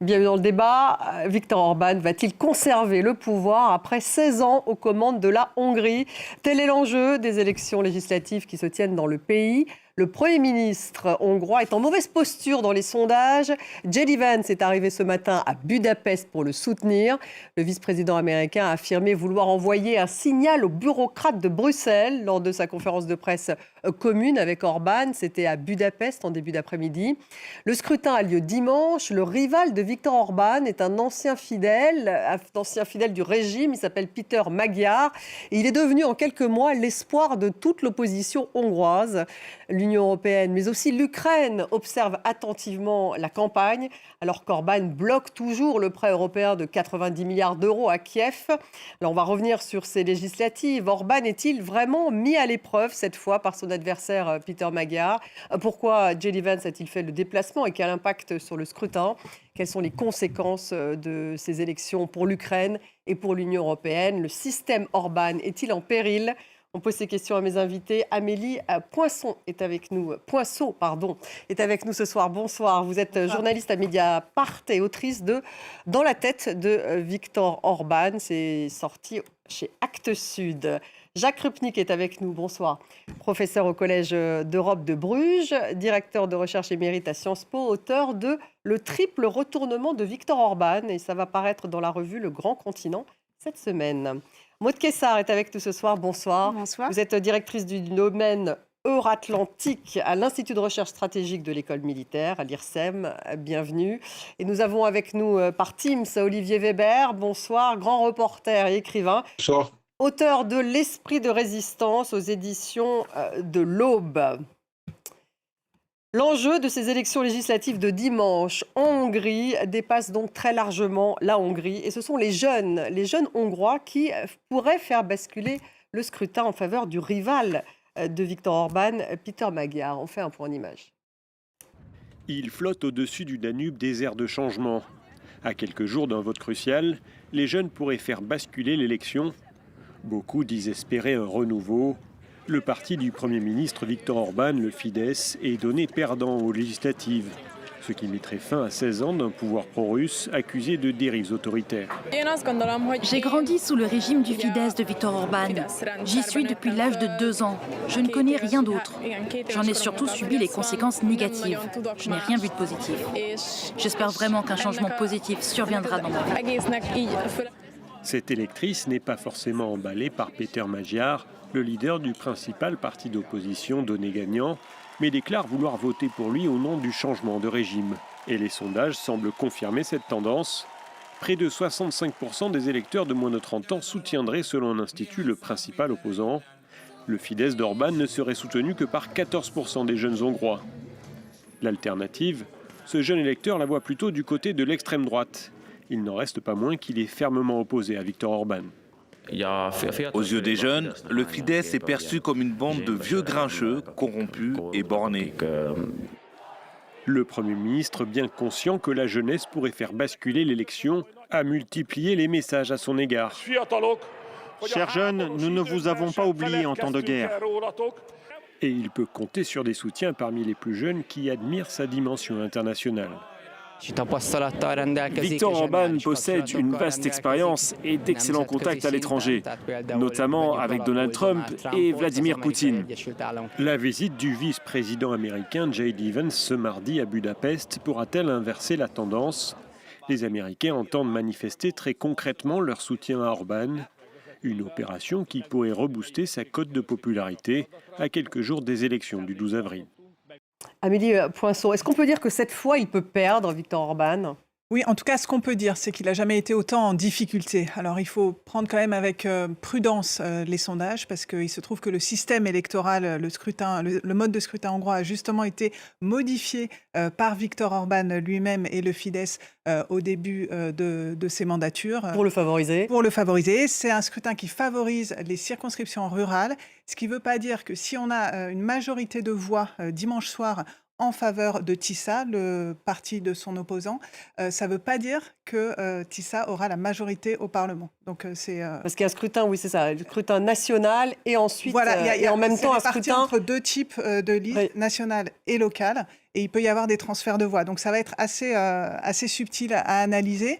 Bienvenue dans le débat. Viktor Orban va-t-il conserver le pouvoir après 16 ans aux commandes de la Hongrie? Tel est l'enjeu des élections législatives qui se tiennent dans le pays. Le Premier ministre hongrois est en mauvaise posture dans les sondages. J.D. Vance est arrivé ce matin à Budapest pour le soutenir. Le vice-président américain a affirmé vouloir envoyer un signal aux bureaucrates de Bruxelles lors de sa conférence de presse commune avec Orban. C'était à Budapest en début d'après-midi. Le scrutin a lieu dimanche. Le rival de Viktor Orban est un ancien fidèle du régime. Il s'appelle Péter Magyar. Et il est devenu en quelques mois l'espoir de toute l'opposition hongroise. L'Union européenne, mais aussi l'Ukraine, observe attentivement la campagne, alors qu'Orban bloque toujours le prêt européen de 90 milliards d'euros à Kiev. Alors on va revenir sur ces législatives. Orban est-il vraiment mis à l'épreuve cette fois par son adversaire Péter Magyar? Pourquoi J.D. Vance a-t-il fait le déplacement et quel impact sur le scrutin? Quelles sont les conséquences de ces élections pour l'Ukraine et pour l'Union européenne? Le système Orban est-il en péril? On pose ces questions à mes invités. Amélie Poinçon est avec nous. Poinceau, pardon, est avec nous ce soir. Bonsoir. Vous êtes journaliste à Mediapart et autrice de Dans la tête de Viktor Orban. C'est sorti chez Actes Sud. Jacques Rupnik est avec nous. Bonsoir. Professeur au Collège d'Europe de Bruges, directeur de recherche émérite à Sciences Po, auteur de Le triple retournement de Viktor Orban. Et ça va paraître dans la revue Le Grand Continent cette semaine. Maud Kessar est avec nous ce soir. Bonsoir. Bonsoir. Vous êtes directrice du domaine Euratlantique à l'Institut de recherche stratégique de l'école militaire, à l'IRSEM. Bienvenue. Et nous avons avec nous par Teams Olivier Weber. Bonsoir, grand reporter et écrivain. Bonsoir. Auteur de L'Esprit de résistance aux éditions de l'Aube. L'enjeu de ces élections législatives de dimanche en Hongrie dépasse donc très largement la Hongrie. Et ce sont les jeunes Hongrois qui pourraient faire basculer le scrutin en faveur du rival de Viktor Orban, Péter Magyar. On fait un point en image. Il flotte au-dessus du Danube des airs de changement. À quelques jours d'un vote crucial, les jeunes pourraient faire basculer l'élection. Beaucoup disent espérer un renouveau. Le parti du Premier ministre Viktor Orban, le Fidesz, est donné perdant aux législatives, ce qui mettrait fin à 16 ans d'un pouvoir pro-russe accusé de dérives autoritaires. J'ai grandi sous le régime du Fidesz de Viktor Orban. J'y suis depuis l'âge de 2 ans. Je ne connais rien d'autre. J'en ai surtout subi les conséquences négatives. Je n'ai rien vu de positif. J'espère vraiment qu'un changement positif surviendra dans ma vie. Cette électrice n'est pas forcément emballée par Péter Magyar, le leader du principal parti d'opposition donné gagnant, mais déclare vouloir voter pour lui au nom du changement de régime. Et les sondages semblent confirmer cette tendance. Près de 65% des électeurs de moins de 30 ans soutiendraient, selon l'Institut, le principal opposant. Le Fidesz d'Orban ne serait soutenu que par 14% des jeunes Hongrois. L'alternative, ce jeune électeur la voit plutôt du côté de l'extrême droite. Il n'en reste pas moins qu'il est fermement opposé à Viktor Orban. Aux yeux des jeunes, le Fidesz est perçu comme une bande de vieux grincheux, corrompus et bornés. Le Premier ministre, bien conscient que la jeunesse pourrait faire basculer l'élection, a multiplié les messages à son égard. Chers jeunes, nous ne vous avons pas oubliés en temps de guerre. Et il peut compter sur des soutiens parmi les plus jeunes qui admirent sa dimension internationale. Viktor Orban possède une vaste expérience et d'excellents contacts à l'étranger, notamment avec Donald Trump et Vladimir Poutine. La visite du vice-président américain J.D. Vance ce mardi à Budapest pourra-t-elle inverser la tendance? Les Américains entendent manifester très concrètement leur soutien à Orban. Une opération qui pourrait rebooster sa cote de popularité à quelques jours des élections du 12 avril. Amélie Poinçon, est-ce qu'on peut dire que cette fois, il peut perdre, Viktor Orban? Oui, en tout cas, ce qu'on peut dire, c'est qu'il n'a jamais été autant en difficulté. Alors, il faut prendre quand même avec prudence les sondages, parce qu'il se trouve que le système électoral, le mode de scrutin hongrois a justement été modifié par Viktor Orban lui-même et le Fidesz au début de ses mandatures. Pour le favoriser. Pour le favoriser. C'est un scrutin qui favorise les circonscriptions rurales, ce qui ne veut pas dire que si on a une majorité de voix dimanche soir en faveur de Tissa, le parti de son opposant, ça ne veut pas dire que Tissa aura la majorité au Parlement. Donc, c'est, Parce qu'il y a un scrutin, oui, c'est ça, un scrutin national et ensuite, voilà, et en même temps un scrutin scrutin entre deux types de listes, nationales et locales. et il peut y avoir des transferts de voix. Donc ça va être assez subtil à analyser.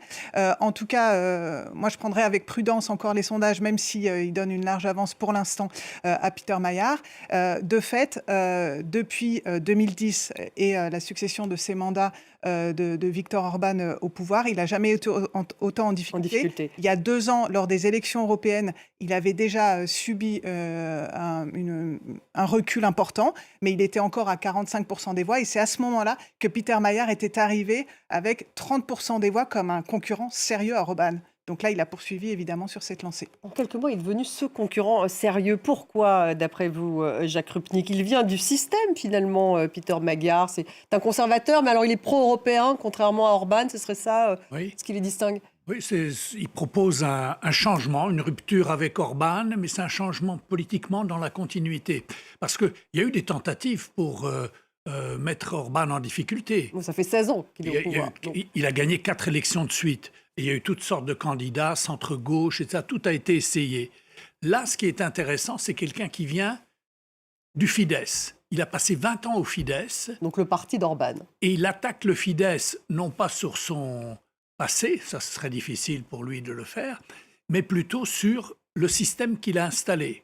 En tout cas, moi je prendrais avec prudence encore les sondages, même s'ils donnent une large avance pour l'instant à Peter Maillard. De fait, depuis 2010 et la succession de ces mandats de Viktor Orban au pouvoir, il n'a jamais été autant en difficulté. Il y a 2 ans, lors des élections européennes, il avait déjà subi un recul important, mais il était encore à 45% des voix. Et c'est à ce moment-là que Peter Maillard était arrivé avec 30% des voix comme un concurrent sérieux à Orban. Donc là, il a poursuivi évidemment sur cette lancée. En quelques mots, il est devenu ce concurrent sérieux. Pourquoi, d'après vous, Jacques Rupnik? Il vient du système, finalement, Peter Maillard. C'est un conservateur, mais alors il est pro-européen, contrairement à Orban. Ce serait ça ce qui les distingue? Oui, il propose un changement, une rupture avec Orban, mais c'est un changement politiquement dans la continuité. Parce qu'il y a eu des tentatives pour mettre Orban en difficulté. Ça fait 16 ans qu'il est au pouvoir. Il a gagné 4 élections de suite. Et il y a eu toutes sortes de candidats, centre-gauche, etc. Tout a été essayé. Là, ce qui est intéressant, c'est quelqu'un qui vient du Fidesz. Il a passé 20 ans au Fidesz. Donc le parti d'Orban. Et il attaque le Fidesz, non pas sur son passé, ça ce serait difficile pour lui de le faire, mais plutôt sur le système qu'il a installé.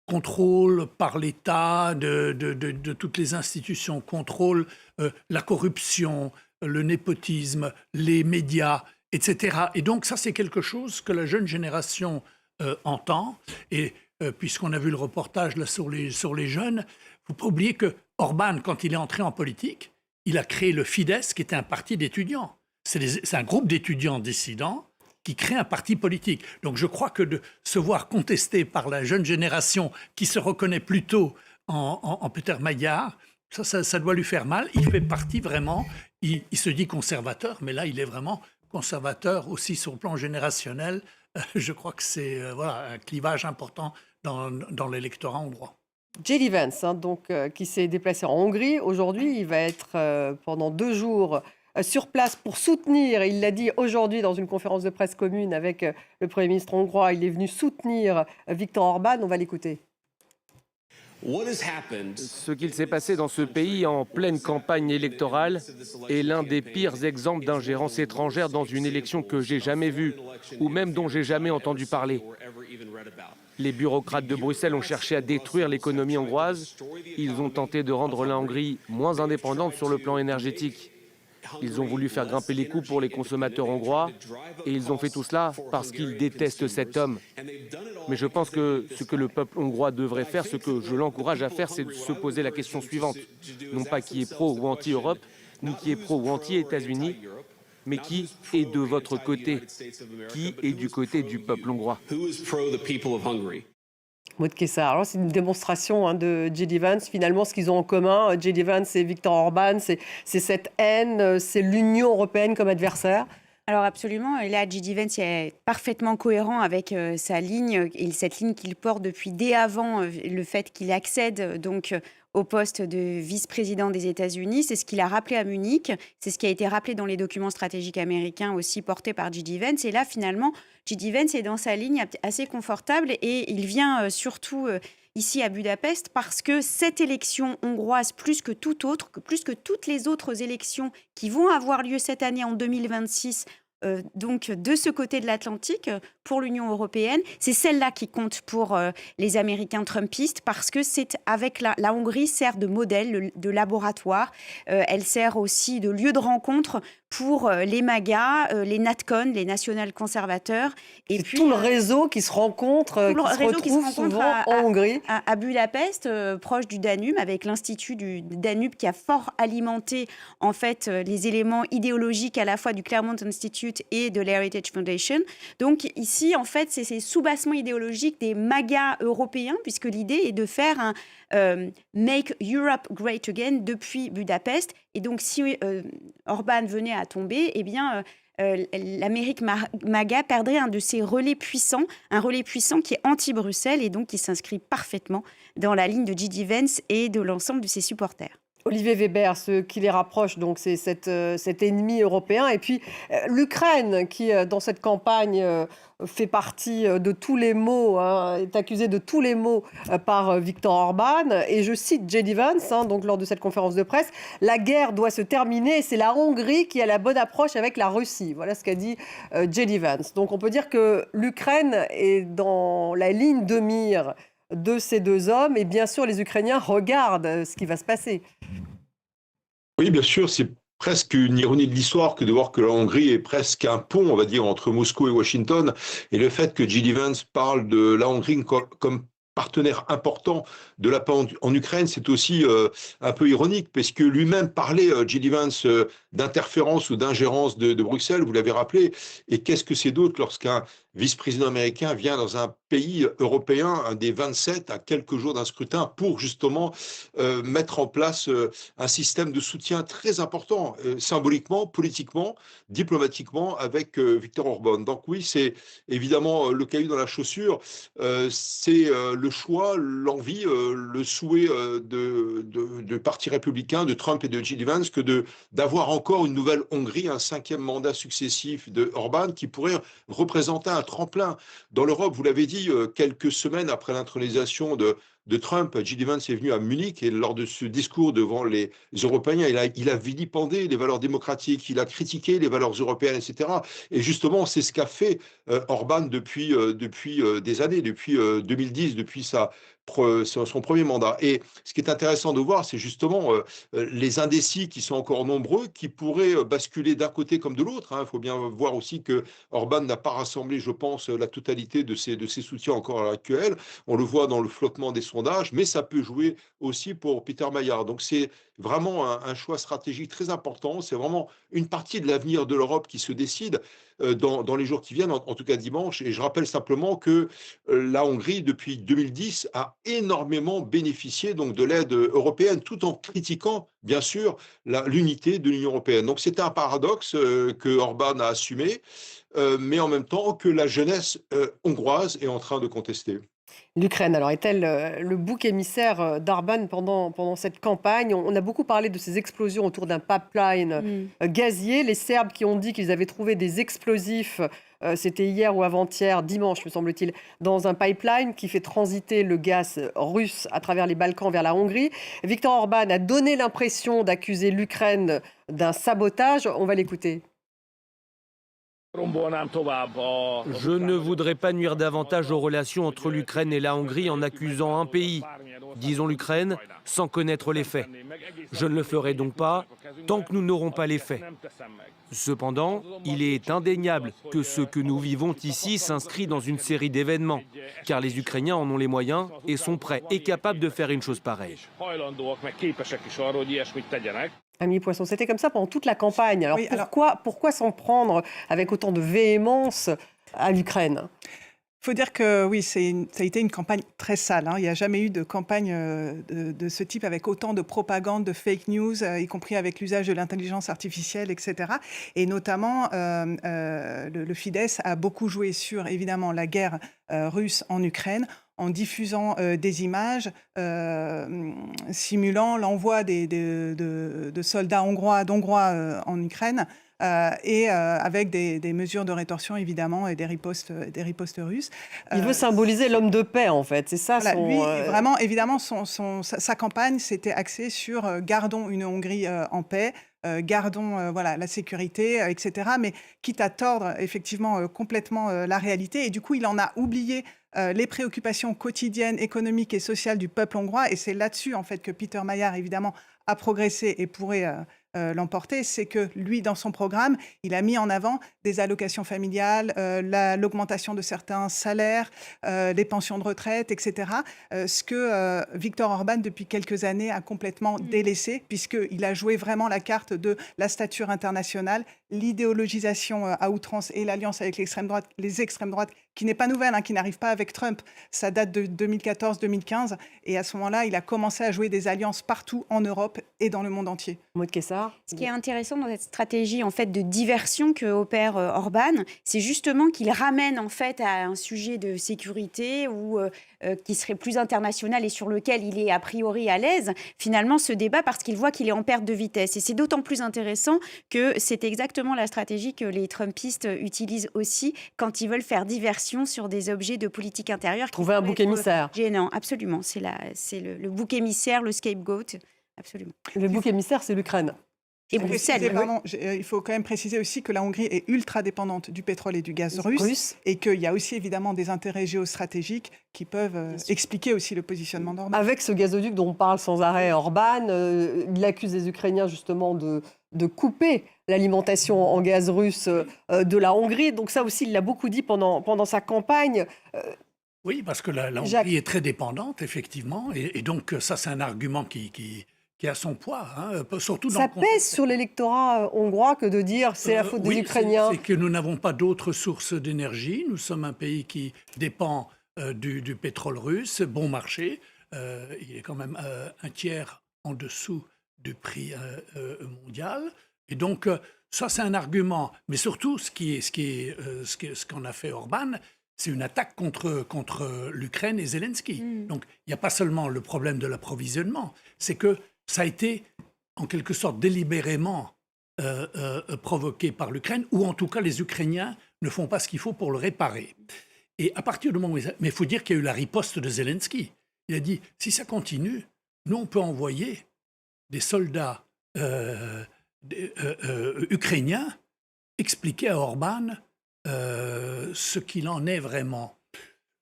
Contrôle par l'État de toutes les institutions, contrôle la corruption, le népotisme, les médias, etc. Et donc ça, c'est quelque chose que la jeune génération entend. Et puisqu'on a vu le reportage là, sur les jeunes, il ne faut pas oublier que Orban, quand il est entré en politique, il a créé le Fidesz, qui était un parti d'étudiants. C'est un groupe d'étudiants dissidents qui crée un parti politique. Donc je crois que de se voir contesté par la jeune génération qui se reconnaît plutôt en Peter Maillard, ça doit lui faire mal. Il fait partie vraiment, il se dit conservateur, mais là il est vraiment conservateur aussi sur le plan générationnel. Je crois que c'est un clivage important dans l'électorat hongrois. J.D. Vance, qui s'est déplacé en Hongrie. Aujourd'hui, il va être pendant 2 jours sur place pour soutenir, et il l'a dit aujourd'hui dans une conférence de presse commune avec le Premier ministre hongrois, il est venu soutenir Viktor Orban. On va l'écouter. Ce qu'il s'est passé dans ce pays en pleine campagne électorale est l'un des pires exemples d'ingérence étrangère dans une élection que j'ai jamais vue, ou même dont j'ai jamais entendu parler. Les bureaucrates de Bruxelles ont cherché à détruire l'économie hongroise. Ils ont tenté de rendre la Hongrie moins indépendante sur le plan énergétique. Ils ont voulu faire grimper les coûts pour les consommateurs hongrois et ils ont fait tout cela parce qu'ils détestent cet homme. Mais je pense que ce que le peuple hongrois devrait faire, ce que je l'encourage à faire, c'est de se poser la question suivante. Non pas qui est pro ou anti-Europe, ni qui est pro ou anti-États-Unis, mais qui est de votre côté, qui est du côté du peuple hongrois. Maud Kessar. Alors, c'est une démonstration de J.D. Vance. Finalement, ce qu'ils ont en commun, J.D. Vance et Viktor Orban, c'est cette haine, c'est l'Union européenne comme adversaire. Alors absolument, et là J.D. Vance est parfaitement cohérent avec sa ligne, et cette ligne qu'il porte depuis dès avant le fait qu'il accède donc au poste de vice-président des États-Unis. C'est ce qu'il a rappelé à Munich, c'est ce qui a été rappelé dans les documents stratégiques américains aussi portés par J.D. Vance. Et là, finalement, J.D. Vance est dans sa ligne assez confortable et il vient surtout ici à Budapest parce que cette élection hongroise, plus que toute autre, plus que toutes les autres élections qui vont avoir lieu cette année en 2026, donc de ce côté de l'Atlantique, pour l'Union européenne, c'est celle-là qui compte pour les Américains trumpistes parce que c'est avec la Hongrie sert de modèle, de laboratoire. Elle sert aussi de lieu de rencontre pour les MAGA, les NatCon, les national-conservateurs. Et puis tout le réseau qui se rencontre, qui se retrouve souvent en Hongrie. À Budapest, proche du Danube, avec l'Institut du Danube qui a fort alimenté en fait les éléments idéologiques à la fois du Claremont Institute et de l'Heritage Foundation. Donc ici, en fait, c'est ces soubassements idéologiques des MAGA européens, puisque l'idée est de faire un Make Europe Great Again depuis Budapest. Et donc, si Orban venait à tomber, eh bien, l'Amérique MAGA perdrait un de ses relais puissants, un relais puissant qui est anti-Bruxelles et donc qui s'inscrit parfaitement dans la ligne de J.D. Vance et de l'ensemble de ses supporters. Olivier Weber, ce qui les rapproche, donc, c'est cet ennemi européen. Et puis, l'Ukraine, qui, dans cette campagne, fait partie de tous les maux, hein, est accusée de tous les maux par Viktor Orban. Et je cite J.D. Vance, hein, donc, lors de cette conférence de presse, « La guerre doit se terminer et c'est la Hongrie qui a la bonne approche avec la Russie ». Voilà ce qu'a dit J.D. Vance. Donc, on peut dire que l'Ukraine est dans la ligne de mire de ces deux hommes. Et bien sûr, les Ukrainiens regardent ce qui va se passer. Oui, bien sûr, c'est presque une ironie de l'histoire que de voir que la Hongrie est presque un pont, on va dire, entre Moscou et Washington. Et le fait que J.D. Vance parle de la Hongrie comme partenaire important de la paix en Ukraine, c'est aussi un peu ironique, parce que lui-même parlait, J.D. Vance, d'interférence ou d'ingérence de Bruxelles, vous l'avez rappelé. Et qu'est-ce que c'est d'autre lorsqu'un vice-président américain vient dans un pays européen, un des 27, à quelques jours d'un scrutin, pour justement mettre en place un système de soutien très important, symboliquement, politiquement, diplomatiquement, avec Viktor Orban. Donc oui, c'est évidemment le caillou dans la chaussure, c'est le choix, l'envie, le souhait de parti républicain, de Trump et de J.D. Vance, que d'avoir encore une nouvelle Hongrie, un 5e mandat successif de Orban, qui pourrait représenter un tremplin dans l'Europe. Vous l'avez dit, quelques semaines après l'intronisation de Trump, J.D. Vance est venu à Munich et lors de ce discours devant les Européens, il a vilipendé les valeurs démocratiques, il a critiqué les valeurs européennes, etc. Et justement, c'est ce qu'a fait Orban depuis des années, depuis 2010, depuis son premier mandat. Et ce qui est intéressant de voir, c'est justement les indécis qui sont encore nombreux, qui pourraient basculer d'un côté comme de l'autre. Il faut bien voir aussi que Orban n'a pas rassemblé, je pense, la totalité de ses soutiens encore à l'heure actuelle. On le voit dans le flottement des sondages, mais ça peut jouer aussi pour Peter Maillard. Donc c'est vraiment un choix stratégique très important. C'est vraiment une partie de l'avenir de l'Europe qui se décide dans les jours qui viennent, en tout cas dimanche. Et je rappelle simplement que la Hongrie, depuis 2010, a énormément bénéficié donc de l'aide européenne, tout en critiquant, bien sûr, l'unité de l'Union européenne. Donc c'est un paradoxe que Orban a assumé, mais en même temps que la jeunesse hongroise est en train de contester. L'Ukraine, alors, est-elle le bouc émissaire d'Orban pendant cette campagne? On a beaucoup parlé de ces explosions autour d'un pipeline gazier. Les Serbes qui ont dit qu'ils avaient trouvé des explosifs, c'était hier ou avant-hier, dimanche me semble-t-il, dans un pipeline qui fait transiter le gaz russe à travers les Balkans vers la Hongrie. Viktor Orban a donné l'impression d'accuser l'Ukraine d'un sabotage. On va l'écouter. Je ne voudrais pas nuire davantage aux relations entre l'Ukraine et la Hongrie en accusant un pays, disons l'Ukraine, sans connaître les faits. Je ne le ferai donc pas tant que nous n'aurons pas les faits. Cependant, il est indéniable que ce que nous vivons ici s'inscrit dans une série d'événements, car les Ukrainiens en ont les moyens et sont prêts et capables de faire une chose pareille. Amélie Poisson, c'était comme ça pendant toute la campagne. Alors, Oui, pourquoi s'en prendre avec autant de véhémence à l'Ukraine? Il faut dire que oui, ça a été une campagne très sale. Il n'y a jamais eu de campagne de ce type avec autant de propagande, de fake news, y compris avec l'usage de l'intelligence artificielle, etc. Et notamment, le Fidesz a beaucoup joué sur, évidemment, la guerre russe en Ukraine, en diffusant des images simulant l'envoi de soldats d'Hongrois en Ukraine. Et avec des mesures de rétorsion, évidemment, et des ripostes russes. Il veut symboliser l'homme de paix, en fait. C'est ça, voilà, lui, vraiment, évidemment, sa campagne s'était axée sur gardons une Hongrie en paix, gardons la sécurité, etc. Mais quitte à tordre, effectivement, complètement la réalité. Et du coup, il en a oublié les préoccupations quotidiennes, économiques et sociales du peuple hongrois. Et c'est là-dessus, en fait, que Peter Maillard, évidemment, a progressé et pourrait l'emporter. C'est que lui, dans son programme, il a mis en avant des allocations familiales, l'augmentation de certains salaires, des pensions de retraite, etc. Ce que Viktor Orban, depuis quelques années, a complètement délaissé, puisqu'il a joué vraiment la carte de la stature internationale, l'idéologisation à outrance et l'alliance avec les extrêmes droites qui n'est pas nouvelle, qui n'arrive pas avec Trump. Ça date de 2014-2015. Et à ce moment-là, il a commencé à jouer des alliances partout en Europe et dans le monde entier. Maud Kessar. Ce qui est intéressant dans cette stratégie en fait de diversion que opère Orban, c'est justement qu'il ramène en fait à un sujet de sécurité ou qui serait plus international et sur lequel il est a priori à l'aise, finalement ce débat parce qu'il voit qu'il est en perte de vitesse. Et c'est d'autant plus intéressant que c'est exactement la stratégie que les Trumpistes utilisent aussi quand ils veulent faire diversion sur des objets de politique intérieure. Trouver un bouc émissaire. Gênant, absolument. C'est le bouc émissaire, le scapegoat, absolument. Le bouc émissaire, c'est l'Ukraine. Et Bruxelles. Il faut quand même préciser aussi que la Hongrie est ultra dépendante du pétrole et du gaz russe et qu'il y a aussi évidemment des intérêts géostratégiques qui peuvent expliquer aussi le positionnement d'Orban. Avec ce gazoduc dont on parle sans arrêt Orban, il accuse les Ukrainiens justement de couper l'alimentation en gaz russe de la Hongrie. Donc ça aussi, il l'a beaucoup dit pendant sa campagne. Oui, parce que la Hongrie est très dépendante, effectivement. Et donc ça, c'est un argument qui a son poids, surtout dans ça pèse sur l'électorat hongrois que de dire c'est la faute des Ukrainiens. C'est que nous n'avons pas d'autres sources d'énergie. Nous sommes un pays qui dépend du pétrole russe, bon marché. Il est quand même un tiers en dessous du prix mondial. Et donc, ça, c'est un argument. Mais surtout, ce qu'en a fait Orban, c'est une attaque contre l'Ukraine et Zelensky. Donc, il n'y a pas seulement le problème de l'approvisionnement, c'est que ça a été, en quelque sorte, délibérément provoqué par l'Ukraine, ou en tout cas, les Ukrainiens ne font pas ce qu'il faut pour le réparer. Et à partir du moment où... Mais il faut dire qu'il y a eu la riposte de Zelensky. Il a dit, si ça continue, nous, on peut envoyer des soldats ukrainiens expliquer à Orban ce qu'il en est vraiment.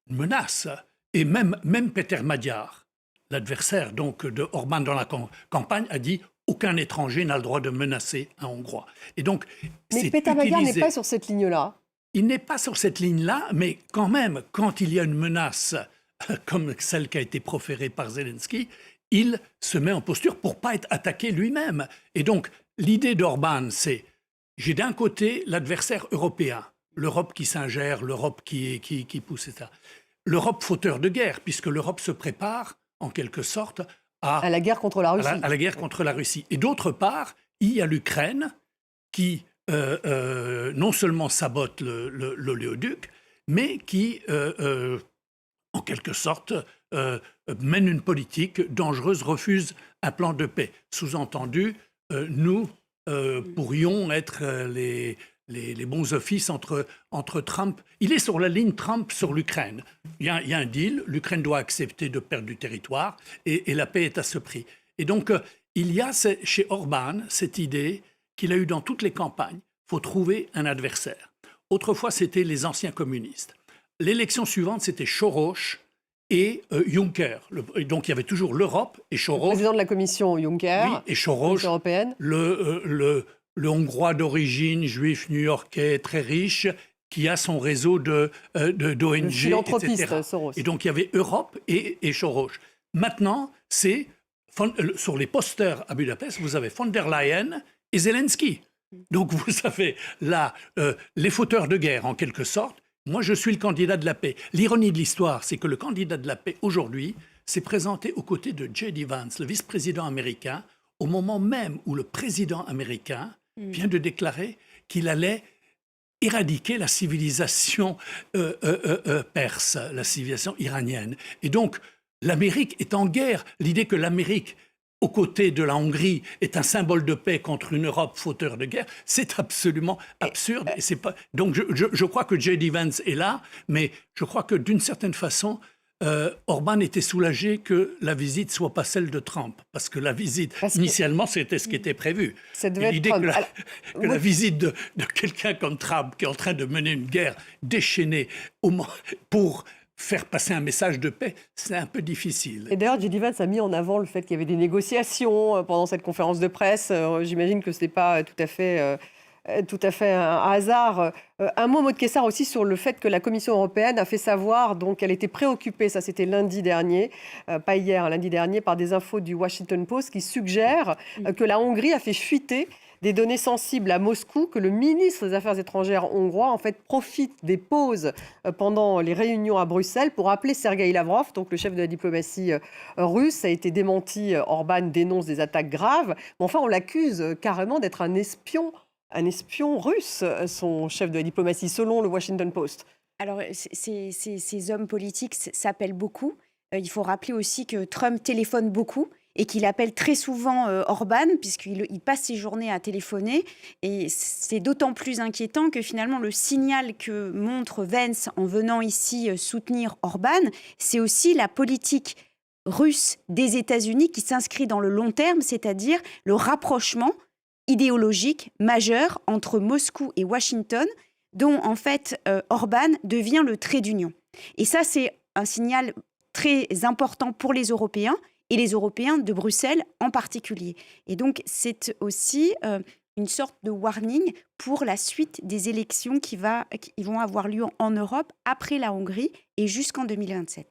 Une menace. Et même Peter Magyar, l'adversaire donc de Orban dans la campagne, a dit aucun étranger n'a le droit de menacer un Hongrois. Et donc, mais Peter Magyar n'est pas sur cette ligne-là. Il n'est pas sur cette ligne-là, mais quand même, quand il y a une menace comme celle qui a été proférée par Zelensky, il se met en posture pour ne pas être attaqué lui-même. Et donc, l'idée d'Orban, c'est j'ai d'un côté l'adversaire européen, l'Europe qui s'ingère, l'Europe qui pousse, etc. L'Europe fauteur de guerre, puisque l'Europe se prépare en quelque sorte à la guerre contre la Russie. À la guerre contre la Russie. Et d'autre part, il y a l'Ukraine qui non seulement sabote l'oléoduc, mais qui, en quelque sorte, mène une politique dangereuse, refuse un plan de paix. Sous-entendu, nous pourrions être les bons offices entre Trump. Il est sur la ligne Trump sur l'Ukraine. Il y a un deal, l'Ukraine doit accepter de perdre du territoire et la paix est à ce prix. Et donc, il y a chez Orban cette idée qu'il a eue dans toutes les campagnes, il faut trouver un adversaire. Autrefois, c'était les anciens communistes. L'élection suivante, c'était Soros et Juncker. Donc, il y avait toujours l'Europe et Soros. Le président de la Commission, Juncker, oui, et Soros, européenne. Le Hongrois d'origine, juif new-yorkais, très riche, qui a son réseau d'ONG, etc. Soros. Et donc, il y avait Europe et Soros. Maintenant, c'est sur les posters à Budapest, vous avez von der Leyen et Zelensky. Donc, vous avez là les fauteurs de guerre, en quelque sorte. Moi, je suis le candidat de la paix. L'ironie de l'histoire, c'est que le candidat de la paix, aujourd'hui, s'est présenté aux côtés de J.D. Vance, le vice-président américain, au moment même où le président américain vient de déclarer qu'il allait éradiquer la civilisation perse, la civilisation iranienne. Et donc, l'Amérique est en guerre. L'idée que l'Amérique, aux côtés de la Hongrie, est un symbole de paix contre une Europe fauteur de guerre, c'est absolument absurde. Et c'est pas... Donc, je crois que J.D. Vance est là, mais je crois que d'une certaine façon, Orban était soulagé que la visite ne soit pas celle de Trump, parce que la visite, initialement, c'était ce qui était prévu. L'idée que la visite de quelqu'un comme Trump, qui est en train de mener une guerre déchaînée pour faire passer un message de paix, c'est un peu difficile. Et d'ailleurs, J.D. Vance a mis en avant le fait qu'il y avait des négociations pendant cette conférence de presse. J'imagine que ce n'est pas tout à fait tout à fait un hasard. Un mot, Maud Kessar, aussi sur le fait que la Commission européenne a fait savoir qu'elle était préoccupée, ça c'était lundi dernier, pas hier, lundi dernier, par des infos du Washington Post qui suggèrent que la Hongrie a fait fuiter des données sensibles à Moscou, que le ministre des Affaires étrangères hongrois en fait profite des pauses pendant les réunions à Bruxelles pour appeler Sergueï Lavrov, donc le chef de la diplomatie russe. Ça a été démenti, Orban dénonce des attaques graves, mais enfin on l'accuse carrément d'être un espion russe, son chef de la diplomatie, selon le Washington Post. Alors, ces hommes politiques s'appellent beaucoup. Il faut rappeler aussi que Trump téléphone beaucoup et qu'il appelle très souvent Orban, puisqu'il passe ses journées à téléphoner. Et c'est d'autant plus inquiétant que finalement, le signal que montre Vance en venant ici soutenir Orban, c'est aussi la politique russe des États-Unis qui s'inscrit dans le long terme, c'est-à-dire le rapprochement idéologique majeur entre Moscou et Washington, dont en fait Orban devient le trait d'union. Et ça, c'est un signal très important pour les Européens, et les Européens de Bruxelles en particulier. Et donc, c'est aussi une sorte de warning pour la suite des élections qui vont avoir lieu en Europe après la Hongrie et jusqu'en 2027.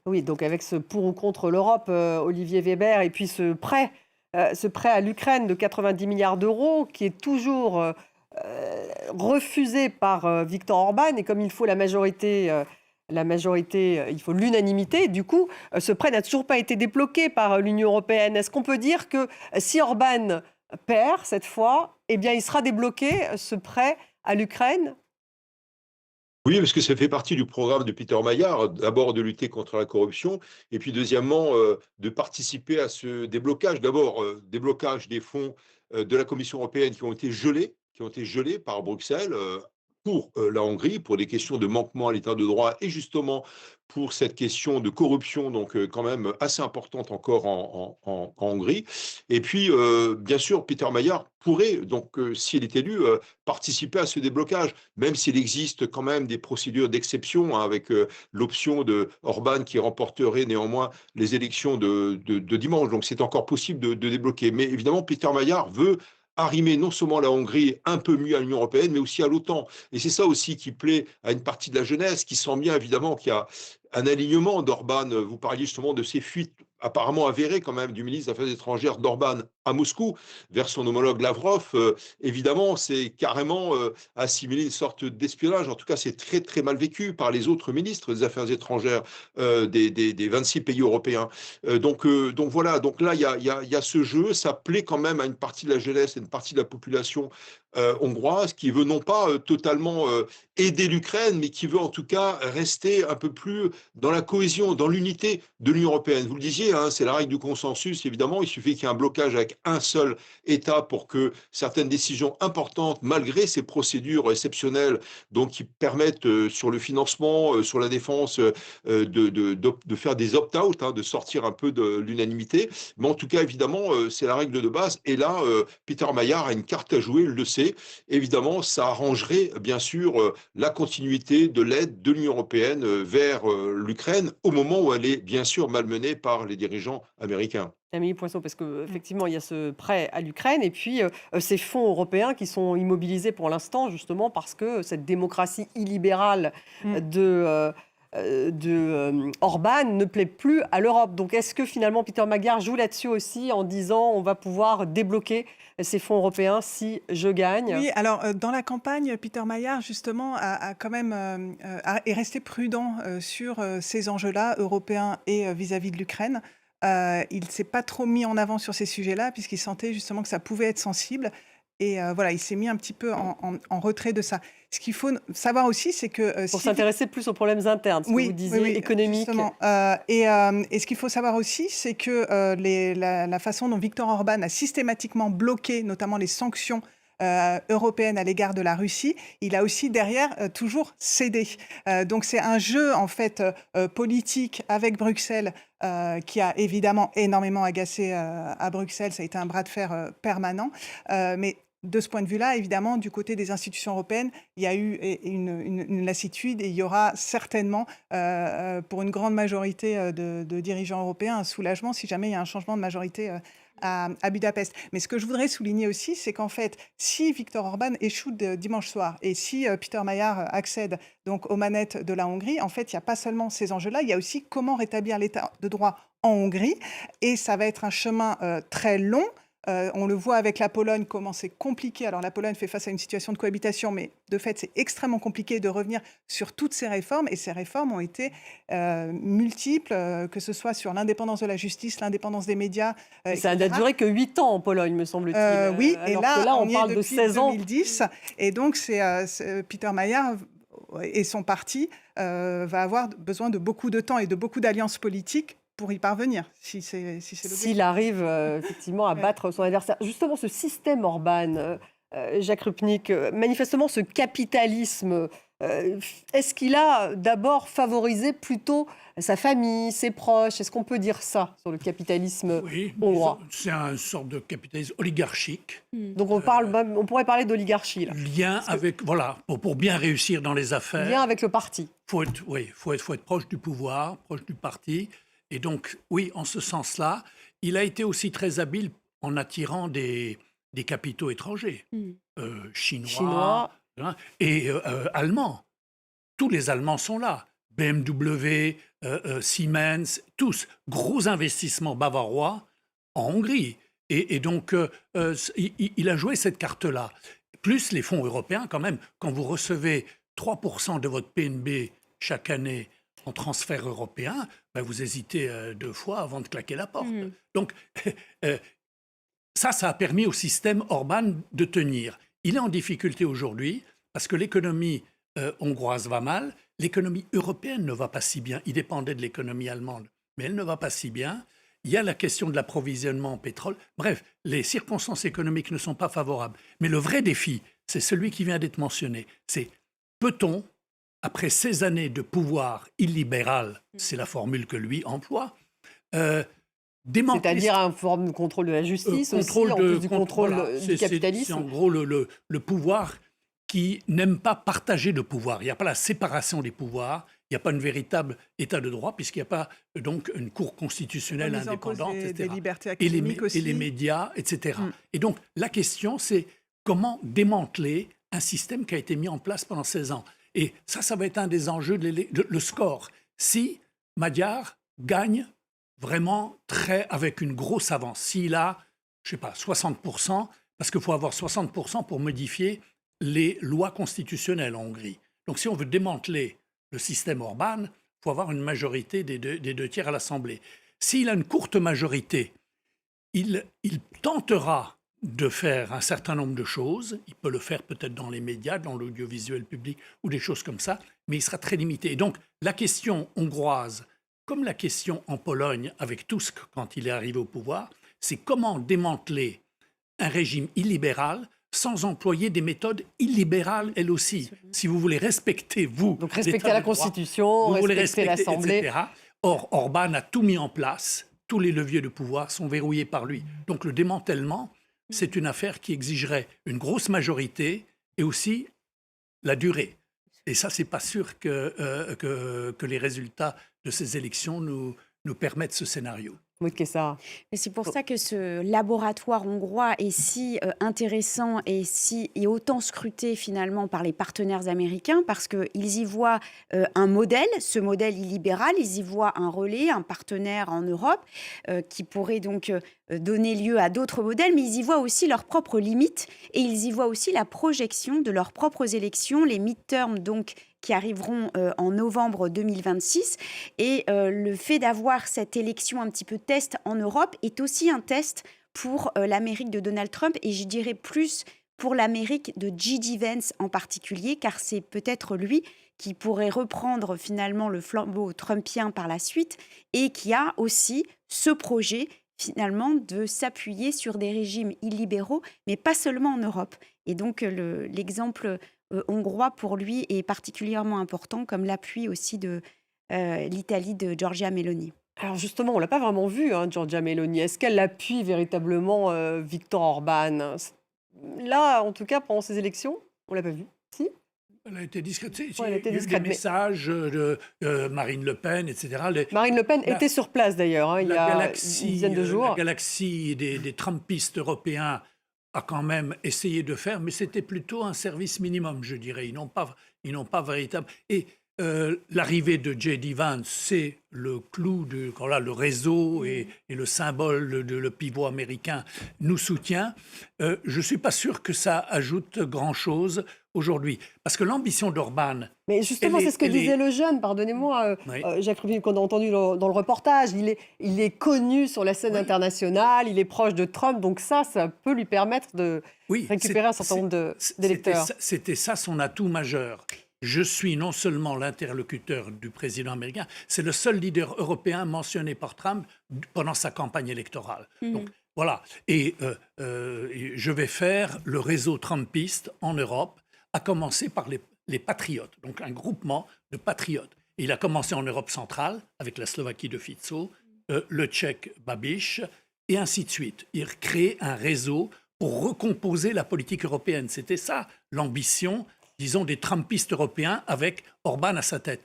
Oui, donc avec ce pour ou contre l'Europe, Olivier Weber, et puis ce prêt à l'Ukraine de 90 milliards d'euros qui est toujours refusé par Viktor Orban, et comme il faut la majorité, il faut l'unanimité. Du coup, ce prêt n'a toujours pas été débloqué par l'Union européenne. Est-ce qu'on peut dire que si Orban perd cette fois, eh bien, il sera débloqué, ce prêt à l'Ukraine ? Oui, parce que ça fait partie du programme de Peter Maillard, d'abord de lutter contre la corruption, et puis deuxièmement, de participer à ce déblocage. D'abord, déblocage des fonds de la Commission européenne qui ont été gelés par Bruxelles pour la Hongrie, pour des questions de manquement à l'état de droit, et justement pour cette question de corruption, donc quand même assez importante encore en Hongrie. Et puis, bien sûr, Peter Maillard pourrait, donc s'il est élu, participer à ce déblocage, même s'il existe quand même des procédures d'exception, hein, avec l'option de Orban qui remporterait néanmoins les élections de dimanche. Donc c'est encore possible de débloquer. Mais évidemment, Peter Maillard veut arrimer non seulement la Hongrie un peu mieux à l'Union européenne, mais aussi à l'OTAN. Et c'est ça aussi qui plaît à une partie de la jeunesse, qui sent bien évidemment qu'il y a un alignement d'Orban. Vous parliez justement de ces fuites apparemment avérées quand même du ministre des Affaires étrangères d'Orban à Moscou vers son homologue Lavrov. Évidemment, c'est carrément assimilé une sorte d'espionnage. En tout cas, c'est très très mal vécu par les autres ministres des Affaires étrangères des 26 pays européens. Donc voilà, donc là, il y a ce jeu. Ça plaît quand même à une partie de la jeunesse et une partie de la population hongroise qui veut non pas totalement aider l'Ukraine, mais qui veut en tout cas rester un peu plus dans la cohésion, dans l'unité de l'Union européenne. Vous le disiez, hein, c'est la règle du consensus, évidemment. Il suffit qu'il y ait un blocage avec un seul État pour que certaines décisions importantes, malgré ces procédures exceptionnelles, donc qui permettent sur le financement, sur la défense, de faire des opt-out, hein, de sortir un peu de l'unanimité. Mais en tout cas, évidemment, c'est la règle de base. Et là, Peter Maillard a une carte à jouer, il le sait. Évidemment, ça arrangerait bien sûr la continuité de l'aide de l'Union européenne vers l'Ukraine au moment où elle est bien sûr malmenée par les dirigeants américains. Amélie Poinçon, parce qu'effectivement, il y a ce prêt à l'Ukraine et puis ces fonds européens qui sont immobilisés pour l'instant, justement parce que cette démocratie illibérale de Orban ne plaît plus à l'Europe. Donc, est-ce que finalement Peter Maillard joue là-dessus aussi en disant on va pouvoir débloquer ces fonds européens si je gagne ? Oui, alors dans la campagne, Peter Maillard justement a quand même est resté prudent sur ces enjeux-là européens et vis-à-vis de l'Ukraine. Il ne s'est pas trop mis en avant sur ces sujets-là puisqu'il sentait justement que ça pouvait être sensible. Et voilà, il s'est mis un petit peu en retrait de ça. Ce qu'il faut savoir aussi, c'est que... Pour s'intéresser plus aux problèmes internes, ce que vous disiez, économiques. Justement. Et ce qu'il faut savoir aussi, c'est que la façon dont Viktor Orban a systématiquement bloqué, notamment les sanctions européenne à l'égard de la Russie, il a aussi derrière toujours cédé. Donc c'est un jeu en fait politique avec Bruxelles qui a évidemment énormément agacé à Bruxelles. Ça a été un bras de fer permanent. Mais de ce point de vue-là, évidemment, du côté des institutions européennes, il y a eu une lassitude et il y aura certainement, pour une grande majorité de dirigeants européens, un soulagement si jamais il y a un changement de majorité à Budapest. Mais ce que je voudrais souligner aussi, c'est qu'en fait, si Viktor Orban échoue dimanche soir et si Peter Mayer accède donc aux manettes de la Hongrie, en fait, il n'y a pas seulement ces enjeux-là, il y a aussi comment rétablir l'état de droit en Hongrie. Et ça va être un chemin très long. On le voit avec la Pologne, comment c'est compliqué. Alors la Pologne fait face à une situation de cohabitation, mais de fait, c'est extrêmement compliqué de revenir sur toutes ces réformes. Et ces réformes ont été multiples, que ce soit sur l'indépendance de la justice, l'indépendance des médias. Ça n'a duré que 8 ans en Pologne, me semble-t-il. Oui, et alors que là, on y parle est de depuis 16 ans. 2010. Et donc, c'est Peter Mayer et son parti va avoir besoin de beaucoup de temps et de beaucoup d'alliances politiques pour y parvenir, si c'est l'objectif. S'il arrive effectivement à battre son adversaire. Justement, ce système Orban, Jacques Rupnik, manifestement, ce capitalisme, est-ce qu'il a d'abord favorisé plutôt sa famille, ses proches? Est-ce qu'on peut dire ça sur le capitalisme hongrois? C'est une sorte de capitalisme oligarchique. Donc on pourrait parler d'oligarchie. Là. Lien avec, voilà, pour bien réussir dans les affaires. Lien avec le parti. Faut être proche du pouvoir, proche du parti. Et donc, oui, en ce sens-là, il a été aussi très habile en attirant des capitaux étrangers, chinois, hein, et allemands. Tous les Allemands sont là. BMW, Siemens, tous. Gros investissements bavarois en Hongrie. Et donc, il a joué cette carte-là. Plus les fonds européens, quand même. Quand vous recevez 3% de votre PNB chaque année en transfert européen, ben vous hésitez 2 fois avant de claquer la porte. Donc, ça a permis au système Orban de tenir. Il est en difficulté aujourd'hui parce que l'économie hongroise va mal, l'économie européenne ne va pas si bien. Il dépendait de l'économie allemande, mais elle ne va pas si bien. Il y a la question de l'approvisionnement en pétrole. Bref, les circonstances économiques ne sont pas favorables. Mais le vrai défi, c'est celui qui vient d'être mentionné. C'est peut-on, après 16 années de pouvoir illibéral, c'est la formule que lui emploie, démanteler... C'est-à-dire une forme de contrôle de la justice aussi, en plus du contrôle du capitalisme. C'est en gros le pouvoir qui n'aime pas partager le pouvoir. Il n'y a pas la séparation des pouvoirs, il n'y a pas un véritable état de droit, puisqu'il n'y a pas donc une cour constitutionnelle indépendante, etc. Des libertés académiques aussi. Et les médias, etc. Et donc la question, c'est comment démanteler un système qui a été mis en place pendant 16 ans. Et ça va être un des enjeux, le score. Si Magyar gagne vraiment avec une grosse avance, s'il a, je ne sais pas, 60%, parce qu'il faut avoir 60% pour modifier les lois constitutionnelles en Hongrie. Donc si on veut démanteler le système Orban, il faut avoir une majorité des deux tiers à l'Assemblée. S'il a une courte majorité, il tentera de faire un certain nombre de choses. Il peut le faire peut-être dans les médias, dans l'audiovisuel public ou des choses comme ça, mais il sera très limité. Et donc, la question hongroise, comme la question en Pologne avec Tusk quand il est arrivé au pouvoir, c'est comment démanteler un régime illibéral sans employer des méthodes illibérales, elles aussi. Si vous voulez respecter, donc respecter la Constitution, respecter l'Assemblée. Etc. Or, Orban a tout mis en place. Tous les leviers de pouvoir sont verrouillés par lui. Donc, le démantèlement, c'est une affaire qui exigerait une grosse majorité et aussi la durée. Et ça, c'est pas sûr que les résultats de ces élections nous permettent ce scénario. C'est pour ça que ce laboratoire hongrois est si intéressant et autant scruté finalement par les partenaires américains, parce qu'ils y voient un modèle, ce modèle illibéral, ils y voient un relais, un partenaire en Europe qui pourrait donc donner lieu à d'autres modèles, mais ils y voient aussi leurs propres limites et ils y voient aussi la projection de leurs propres élections, les midterms donc qui arriveront en novembre 2026. Et le fait d'avoir cette élection un petit peu test en Europe est aussi un test pour l'Amérique de Donald Trump, et je dirais plus pour l'Amérique de J.D. Vance en particulier, car c'est peut-être lui qui pourrait reprendre finalement le flambeau trumpien par la suite, et qui a aussi ce projet finalement de s'appuyer sur des régimes illibéraux, mais pas seulement en Europe. Et donc l'exemple hongrois pour lui est particulièrement important, comme l'appui aussi de l'Italie de Giorgia Meloni. Alors justement, on ne l'a pas vraiment vu, Giorgia Meloni. Est-ce qu'elle appuie véritablement Viktor Orban? Là, en tout cas, pendant ces élections, on ne l'a pas vu. Si? Elle a été discrète. Ouais, elle a été Il y a eu des discrète, mais messages de Marine Le Pen, etc. Marine Le Pen La- était sur place d'ailleurs, hein, il y La a une galaxie, dizaine de la jours. galaxie des Trumpistes européens a quand même essayé de faire, mais c'était plutôt un service minimum, je dirais. Ils n'ont pas véritable. Et l'arrivée de J.D. Vance, c'est le clou voilà, le réseau et le symbole de le pivot américain nous soutient. Je ne suis pas sûr que ça ajoute grand-chose aujourd'hui. Parce que l'ambition d'Orban... Mais justement, c'est ce que disait le jeune, pardonnez-moi, Oui. Jacques Ruville, qu'on a entendu dans le reportage. Il est connu sur la scène internationale, il est proche de Trump, donc ça peut lui permettre de récupérer un certain nombre d'électeurs. C'était ça son atout majeur. Je suis non seulement l'interlocuteur du président américain, c'est le seul leader européen mentionné par Trump pendant sa campagne électorale. Donc voilà. Et je vais faire le réseau trumpiste en Europe, à commencer par les patriotes, donc un groupement de patriotes. Et il a commencé en Europe centrale, avec la Slovaquie de Fico, le Tchèque Babiš, et ainsi de suite. Il crée un réseau pour recomposer la politique européenne. C'était ça l'ambition, disons, des Trumpistes européens avec Orban à sa tête.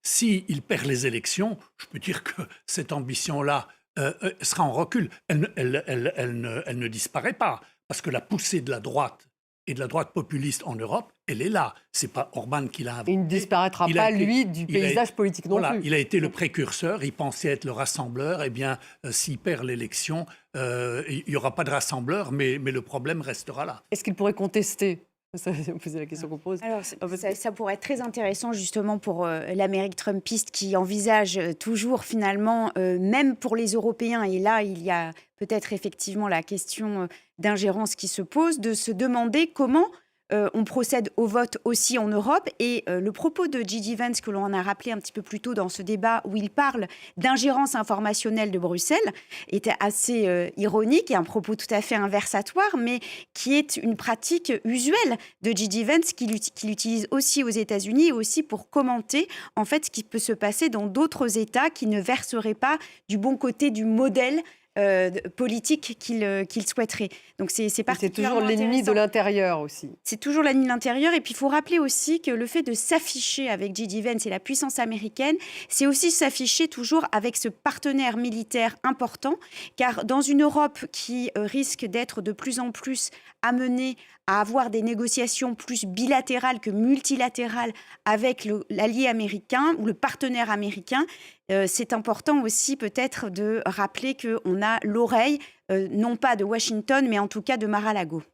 S'il perd les élections, je peux dire que cette ambition-là sera en recul. Elle ne disparaît pas, parce que la poussée de la droite et de la droite populiste en Europe, elle est là. C'est pas Orban qui l'a inventé. Il ne disparaîtra pas, lui, du paysage politique non plus. Il a été le précurseur, il pensait être le rassembleur. Eh bien, s'il perd l'élection, il n'y aura pas de rassembleur, mais le problème restera là. Est-ce qu'il pourrait contester ? C'est la question qu'on pose. Alors, ça pourrait être très intéressant justement pour l'Amérique trumpiste qui envisage toujours finalement, même pour les Européens, et là il y a peut-être effectivement la question d'ingérence qui se pose, de se demander comment on procède au vote aussi en Europe. Et le propos de J.D. Vance, que l'on a rappelé un petit peu plus tôt dans ce débat, où il parle d'ingérence informationnelle de Bruxelles, était assez ironique et un propos tout à fait inversatoire, mais qui est une pratique usuelle de J.D. Vance, qu'il utilise aussi aux États-Unis, et aussi pour commenter en fait ce qui peut se passer dans d'autres États qui ne verseraient pas du bon côté du modèle politique qu'il souhaiterait. Donc c'est toujours l'ennemi de l'intérieur aussi. C'est toujours l'ennemi de l'intérieur. Et puis il faut rappeler aussi que le fait de s'afficher avec J.D. Vance et la puissance américaine, c'est aussi s'afficher toujours avec ce partenaire militaire important, car dans une Europe qui risque d'être de plus en plus amenée à avoir des négociations plus bilatérales que multilatérales avec l'allié américain ou le partenaire américain, c'est important aussi peut-être de rappeler qu'on a l'oreille, non pas de Washington, mais en tout cas de Mar-a-Lago.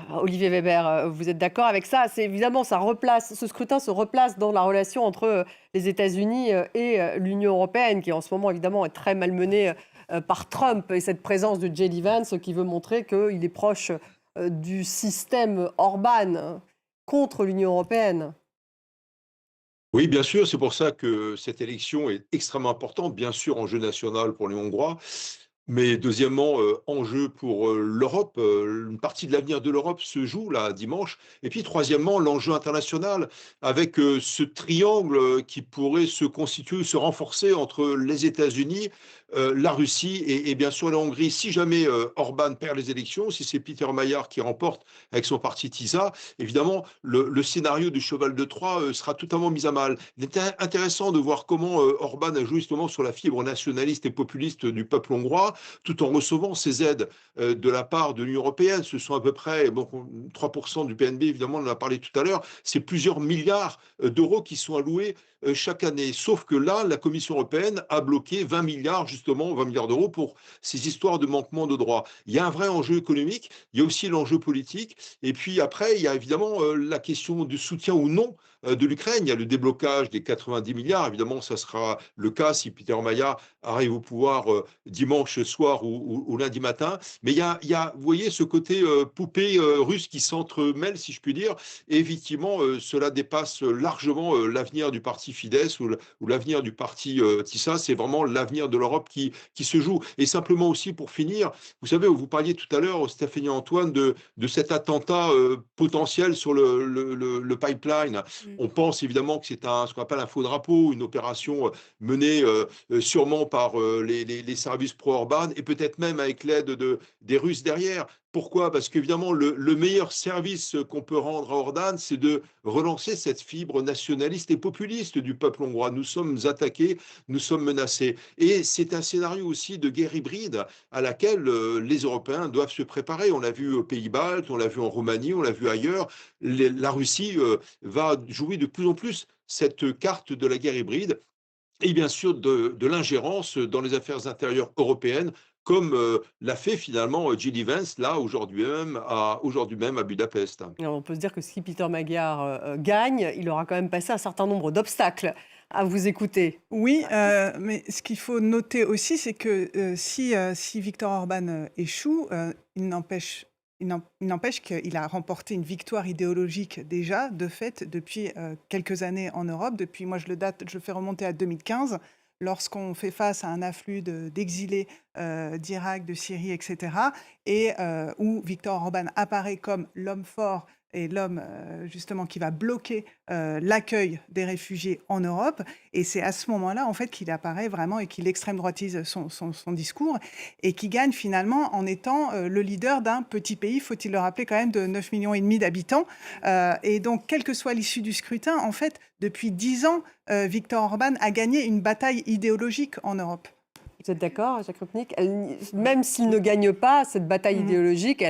Olivier Weber, vous êtes d'accord avec ça? C'est évidemment, ce scrutin se replace dans la relation entre les États-Unis et l'Union européenne, qui en ce moment évidemment est très malmenée par Trump et cette présence de J.D. Vance qui veut montrer qu'il est proche du système Orban contre l'Union européenne. Oui, bien sûr, c'est pour ça que cette élection est extrêmement importante, bien sûr, enjeu national pour les Hongrois, mais deuxièmement, enjeu pour l'Europe. Une partie de l'avenir de l'Europe se joue là dimanche. Et puis troisièmement, l'enjeu international avec ce triangle qui pourrait se constituer, se renforcer entre les États-Unis, la Russie et bien sûr la Hongrie. Si jamais Orban perd les élections, si c'est Peter Mayer qui remporte avec son parti TISA, évidemment, le scénario du cheval de Troie sera totalement mis à mal. Il est intéressant de voir comment Orban a joué justement sur la fibre nationaliste et populiste du peuple hongrois, tout en recevant ces aides de la part de l'Union européenne. Ce sont à peu près 3% du PNB, évidemment, on en a parlé tout à l'heure. C'est plusieurs milliards d'euros qui sont alloués chaque année. Sauf que là, la Commission européenne a bloqué 20 milliards d'euros pour ces histoires de manquement de droits. Il y a un vrai enjeu économique, il y a aussi l'enjeu politique. Et puis après, il y a évidemment la question du soutien ou non de l'Ukraine. Il y a le déblocage des 90 milliards. Évidemment, ça sera le cas si Peter Mayer arrive au pouvoir dimanche soir ou lundi matin. Mais il y a, vous voyez, ce côté poupée russe qui s'entremêle, si je puis dire. Et effectivement, cela dépasse largement l'avenir du parti Fidesz ou l'avenir du parti TISA. C'est vraiment l'avenir de l'Europe qui se joue. Et simplement aussi, pour finir, vous savez, vous parliez tout à l'heure, Stéphanie Antoine, de cet attentat potentiel sur le pipeline. On pense évidemment que c'est ce qu'on appelle un faux drapeau, une opération menée sûrement par les services pro-Orban et peut-être même avec l'aide des Russes derrière. Pourquoi? Parce qu'évidemment, le meilleur service qu'on peut rendre à Orban, c'est de relancer cette fibre nationaliste et populiste du peuple hongrois. Nous sommes attaqués, nous sommes menacés. Et c'est un scénario aussi de guerre hybride à laquelle les Européens doivent se préparer. On l'a vu aux Pays-Baltes, on l'a vu en Roumanie, on l'a vu ailleurs. La Russie va jouer de plus en plus cette carte de la guerre hybride et bien sûr de l'ingérence dans les affaires intérieures européennes, comme l'a fait finalement J.D. Vance, là, aujourd'hui même à Budapest. Alors, on peut se dire que si Peter Magyar gagne, il aura quand même passé un certain nombre d'obstacles à vous écouter. Oui, mais ce qu'il faut noter aussi, c'est que si Viktor Orban échoue, il n'empêche qu'il a remporté une victoire idéologique déjà, de fait, depuis quelques années en Europe. Depuis, moi, je le fais remonter à 2015, lorsqu'on fait face à un afflux d'exilés d'Irak, de Syrie, etc., et où Viktor Orban apparaît comme l'homme fort et l'homme justement qui va bloquer l'accueil des réfugiés en Europe. Et c'est à ce moment-là, en fait, qu'il apparaît vraiment et qu'il extrême droitise son discours et qui gagne finalement en étant le leader d'un petit pays, faut-il le rappeler quand même, de 9,5 millions d'habitants. Et donc, quelle que soit l'issue du scrutin, en fait, depuis 10 ans, Viktor Orban a gagné une bataille idéologique en Europe. Vous êtes d'accord, Jacques Rupnik? Même s'il ne gagne pas cette bataille idéologique,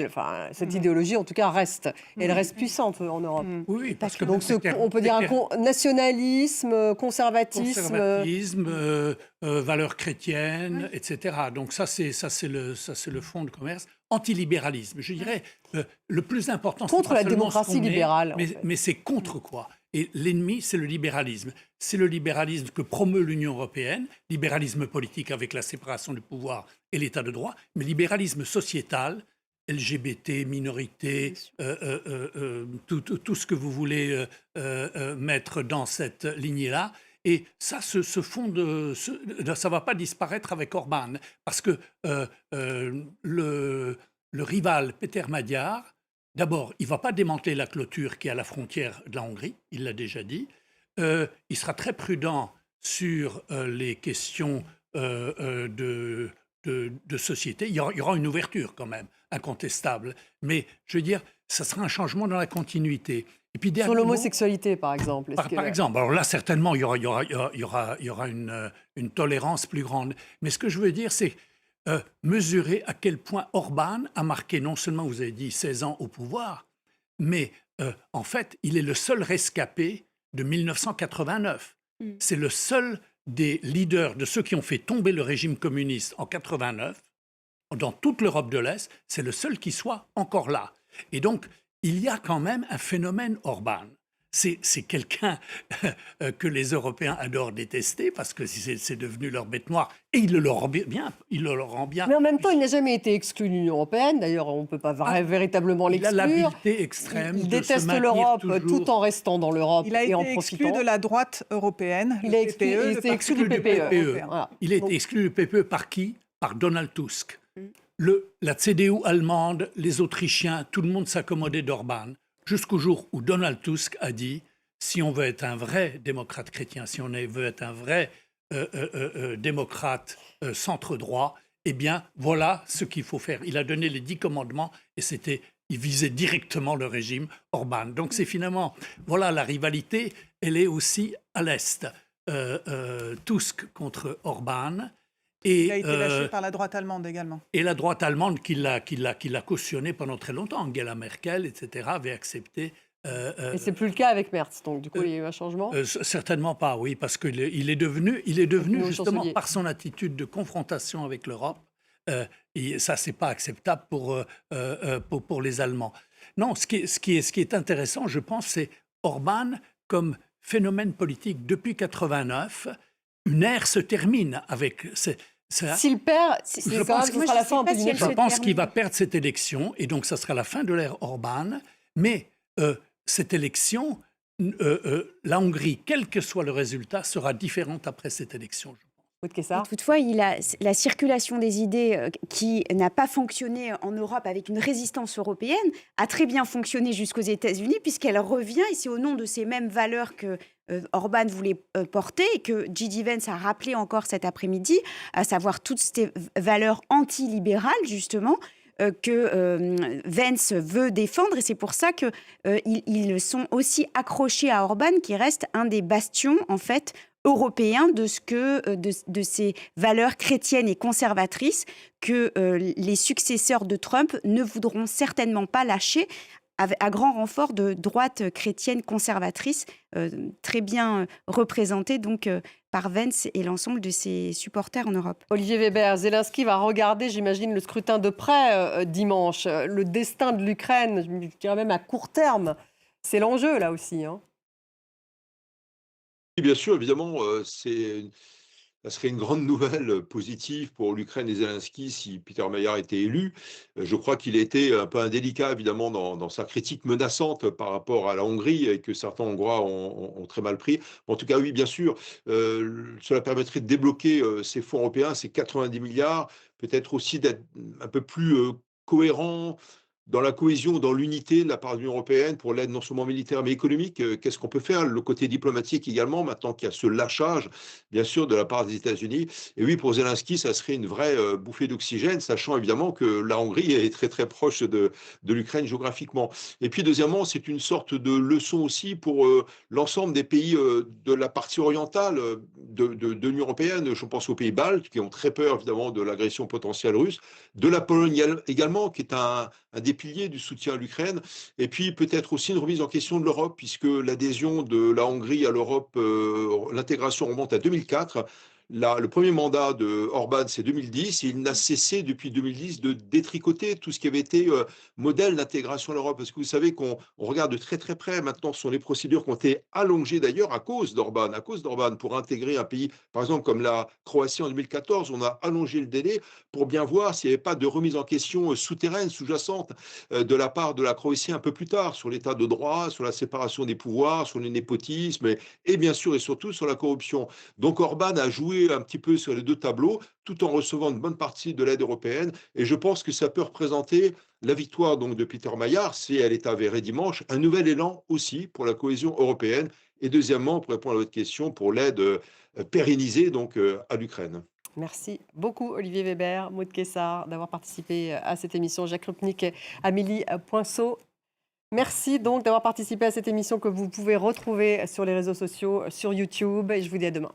cette idéologie en tout cas reste. Elle reste puissante en Europe. Oui, parce que donc on peut dire un nationalisme, conservatisme, valeurs chrétiennes, etc. Donc ça c'est le fond de commerce. Antilibéralisme, je dirais, le plus important, c'est contre la démocratie libérale, mais c'est contre quoi? Et l'ennemi, c'est le libéralisme. C'est le libéralisme que promeut l'Union européenne, libéralisme politique avec la séparation du pouvoir et l'état de droit, mais libéralisme sociétal, LGBT, minorité, tout ce que vous voulez mettre dans cette lignée-là. Et ça, ça ne va pas disparaître avec Orban, parce que le rival Peter Magyar, d'abord, il ne va pas démanteler la clôture qui est à la frontière de la Hongrie, il l'a déjà dit. Il sera très prudent sur les questions de société. Il y aura une ouverture quand même, incontestable. Mais je veux dire, ça sera un changement dans la continuité. Et puis, sur l'homosexualité, par exemple. Par exemple, alors là, certainement, il y aura une tolérance plus grande. Mais ce que je veux dire, c'est mesurer à quel point Orban a marqué, non seulement, vous avez dit, 16 ans au pouvoir, mais en fait, il est le seul rescapé de 1989. C'est le seul des leaders, de ceux qui ont fait tomber le régime communiste en 89, dans toute l'Europe de l'Est, c'est le seul qui soit encore là. Et donc, il y a quand même un phénomène Orban. C'est quelqu'un que les Européens adorent détester parce que c'est devenu leur bête noire. Et il le rend bien. Mais en même temps, il n'a jamais été exclu de l'Union européenne. D'ailleurs, on ne peut pas véritablement l'exclure. Il a l'habileté extrême il déteste l'Europe tout en restant dans l'Europe et en profitant. Il a été exclu de la droite européenne. Il a été exclu du PPE. Voilà. Il a été exclu du PPE par qui? Par Donald Tusk. La CDU allemande, les Autrichiens, tout le monde s'accommodait d'Orban. Jusqu'au jour où Donald Tusk a dit « si on veut être un vrai démocrate chrétien, si on veut être un vrai démocrate centre-droit, eh bien, voilà ce qu'il faut faire. » Il a donné les 10 commandements et il visait directement le régime Orban. Donc c'est finalement, voilà, la rivalité, elle est aussi à l'Est. Tusk contre Orban. Et, il a été lâché par la droite allemande également. Et la droite allemande qui l'a cautionné pendant très longtemps. Angela Merkel, etc., avait accepté. Et c'est plus le cas avec Merz, donc du coup, il y a eu un changement certainement pas, oui, parce qu'il est devenu justement, par son attitude de confrontation avec l'Europe, et ça, c'est pas acceptable pour les Allemands. Non, ce qui est intéressant, je pense, c'est Orban comme phénomène politique depuis 89. Une ère se termine avec... S'il perd, je pense qu'il va perdre cette élection, et donc ça sera la fin de l'ère Orban. Mais cette élection, la Hongrie, quel que soit le résultat, sera différente après cette élection. Toutefois, la circulation des idées qui n'a pas fonctionné en Europe avec une résistance européenne a très bien fonctionné jusqu'aux États-Unis puisqu'elle revient et c'est au nom de ces mêmes valeurs que Orban voulait porter et que J.D. Vance a rappelé encore cet après-midi, à savoir toutes ces valeurs antilibérales justement. que Vance veut défendre. Et c'est pour ça qu'ils sont aussi accrochés à Orban, qui reste un des bastions, en fait, européen de ces valeurs chrétiennes et conservatrices que les successeurs de Trump ne voudront certainement pas lâcher, à grand renfort de droite chrétienne conservatrice, très bien représentée donc par Vance et l'ensemble de ses supporters en Europe. Olivier Weber, Zelensky va regarder, j'imagine, le scrutin de près dimanche. Le destin de l'Ukraine, je dirais même à court terme, c'est l'enjeu là aussi, hein. Oui, bien sûr, évidemment, ça serait une grande nouvelle positive pour l'Ukraine et Zelensky si Peter Mayer était élu. Je crois qu'il était un peu indélicat, évidemment, dans sa critique menaçante par rapport à la Hongrie et que certains Hongrois ont très mal pris. En tout cas, oui, bien sûr, cela permettrait de débloquer ces fonds européens, ces 90 milliards, peut-être aussi d'être un peu plus cohérent dans la cohésion, dans l'unité de la part de l'Union européenne pour l'aide non seulement militaire mais économique. Qu'est-ce qu'on peut faire? Le côté diplomatique également, maintenant qu'il y a ce lâchage, bien sûr, de la part des États-Unis. Et oui, pour Zelensky, ça serait une vraie bouffée d'oxygène, sachant évidemment que la Hongrie est très très proche de l'Ukraine géographiquement. Et puis deuxièmement, c'est une sorte de leçon aussi pour l'ensemble des pays de la partie orientale de l'Union européenne. Je pense aux pays baltes qui ont très peur évidemment de l'agression potentielle russe, de la Pologne également, qui est un des piliers du soutien à l'Ukraine, et puis peut-être aussi une remise en question de l'Europe, puisque l'adhésion de la Hongrie à l'Europe, l'intégration remonte à 2004. Le premier mandat de Orban, c'est 2010, et il n'a cessé depuis 2010 de détricoter tout ce qui avait été modèle d'intégration à l'Europe. Parce que vous savez qu'on regarde de très très près maintenant, ce sont les procédures qui ont été allongées d'ailleurs à cause d'Orban. Pour intégrer un pays, par exemple comme la Croatie en 2014, on a allongé le délai pour bien voir s'il n'y avait pas de remise en question souterraine, sous-jacente, de la part de la Croatie un peu plus tard, sur l'état de droit, sur la séparation des pouvoirs, sur le népotisme, et bien sûr et surtout sur la corruption. Donc Orban a joué un petit peu sur les deux tableaux, tout en recevant une bonne partie de l'aide européenne. Et je pense que ça peut représenter la victoire donc de Peter Mayer, si elle est avérée dimanche, un nouvel élan aussi pour la cohésion européenne. Et deuxièmement, pour répondre à votre question, pour l'aide pérennisée donc à l'Ukraine. Merci beaucoup Olivier Weber, Maud Kessar, d'avoir participé à cette émission. Jacques Rupnik et Amélie Poinceau. Merci donc d'avoir participé à cette émission que vous pouvez retrouver sur les réseaux sociaux, sur YouTube. Et je vous dis à demain.